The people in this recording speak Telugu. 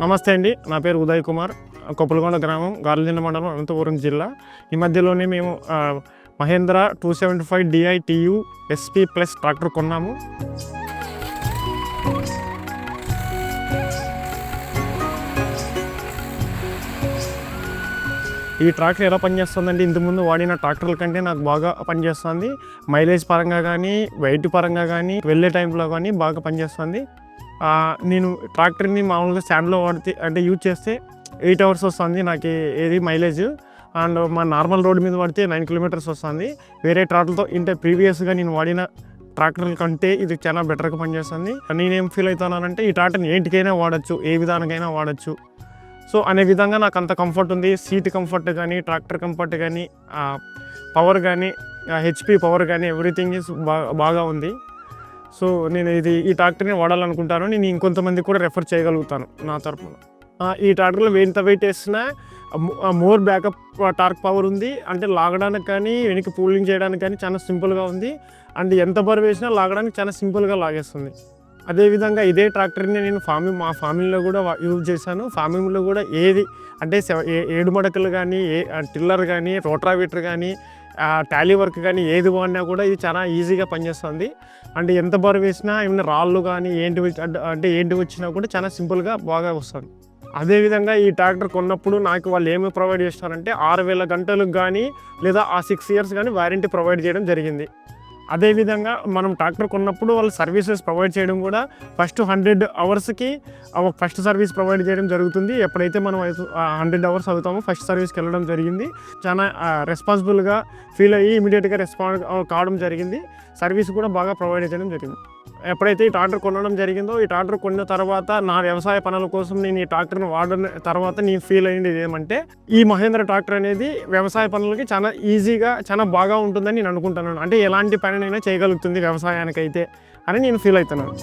నమస్తే అండి, నా పేరు ఉదయ్ కుమార్. కొప్పలగొండ గ్రామం, గార్లదిన్నె మండలం, అనంతపురం జిల్లా. ఈ మధ్యలోనే మేము Mahindra 275 DI TU SP plus tractor కొన్నాము. ఈ ట్రాక్టర్ ఎలా పనిచేస్తుందంటే ఇంతకుముందు వాడిన ట్రాక్టర్ల కంటే నాకు బాగా పనిచేస్తుంది. మైలేజ్ పరంగా కానీ, వెయిట్ పరంగా కానీ, వెళ్ళే టైంలో కానీ బాగా పనిచేస్తుంది. నేను ట్రాక్టర్ని మామూలుగా స్టాండ్లో వాడితే అంటే యూజ్ చేస్తే 8 hours వస్తుంది నాకు ఏది మైలేజ్. అండ్ మా నార్మల్ రోడ్ మీద వాడితే 9 kilometers వస్తుంది. వేరే ట్రాక్టర్తో ఇంటే ప్రీవియస్గా నేను వాడిన ట్రాక్టర్ల కంటే ఇది చాలా బెటర్గా పనిచేస్తుంది. నేనేం ఫీల్ అవుతున్నానంటే ఈ ట్రాక్టర్ని ఏంటికైనా వాడచ్చు, ఏ విధానికైనా వాడచ్చు. సో అనే విధంగా నాకు అంత కంఫర్ట్ ఉంది. సీట్ కంఫర్ట్ కానీ, ట్రాక్టర్ కంఫర్ట్ కానీ, పవర్ కానీ, HP పవర్ కానీ ఎవ్రీథింగ్ ఈజ్ బాగా ఉంది. సో నేను ఈ ట్రాక్టర్ని వాడాలనుకుంటాను. నేను ఇంకొంతమంది కూడా రెఫర్ చేయగలుగుతాను నా తరఫున. ఈ ట్రాక్టర్లో ఎంత వెయిట్ వేసినా మోర్ బ్యాకప్ టార్క్ పవర్ ఉంది. అంటే లాగడానికి కానీ, వెనక్కి పూలింగ్ చేయడానికి కానీ చాలా సింపుల్గా ఉంది. అండ్ ఎంత బరువు వేసినా లాగడానికి చాలా సింపుల్గా లాగేస్తుంది. అదేవిధంగా ఇదే ట్రాక్టర్ని నేను మా ఫార్మింగ్లో కూడా యూజ్ చేశాను. ఫార్మింగ్లో కూడా ఏది అంటే 7 మడకలు కానీ, టిల్లర్ కానీ, రోట్రావీటర్ కానీ, టాలీ వర్క్ కానీ ఏది వాడినా కూడా ఇది చాలా ఈజీగా పనిచేస్తుంది. అంటే ఎంత బరువు వేసినా ఏమైనా రాళ్ళు కానీ ఏంటి వచ్చినా కూడా చాలా సింపుల్గా బాగా వస్తుంది. అదేవిధంగా ఈ ట్రాక్టర్ కొన్నప్పుడు నాకు వాళ్ళు ఏమి ప్రొవైడ్ చేస్తారంటే 6,000 గంటలకు కానీ లేదా 6 years కానీ వారంటీ ప్రొవైడ్ చేయడం జరిగింది. అదేవిధంగా మనం ట్రాక్టర్ కొన్నప్పుడు వాళ్ళు సర్వీసెస్ ప్రొవైడ్ చేయడం కూడా first 100 hours first service provide చేయడం జరుగుతుంది. ఎప్పుడైతే మనం 100 hours అవుతామో ఫస్ట్ సర్వీస్కి వెళ్ళడం జరిగింది. చాలా రెస్పాన్సిబుల్గా ఫీల్ అయ్యి ఇమీడియట్గా రెస్పాండ్ కావడం జరిగింది. సర్వీస్ కూడా బాగా ప్రొవైడ్ చేయడం జరిగింది. ఎప్పుడైతే ఈ ట్రాక్టర్ కొనడం జరిగిందో, ఈ ట్రాక్టర్ కొన్న తర్వాత నా వ్యవసాయ పనుల కోసం నేను ఈ ట్రాక్టర్ని వాడిన తర్వాత నేను ఫీల్ అయ్యింది ఏమంటే ఈ మహేంద్ర ట్రాక్టర్ అనేది వ్యవసాయ పనులకి చాలా ఈజీగా చాలా బాగా ఉంటుందని నేను అనుకుంటున్నాను. అంటే ఎలాంటి పనినైనా చేయగలుగుతుంది వ్యవసాయానికైతే అని నేను ఫీల్ అవుతున్నాను.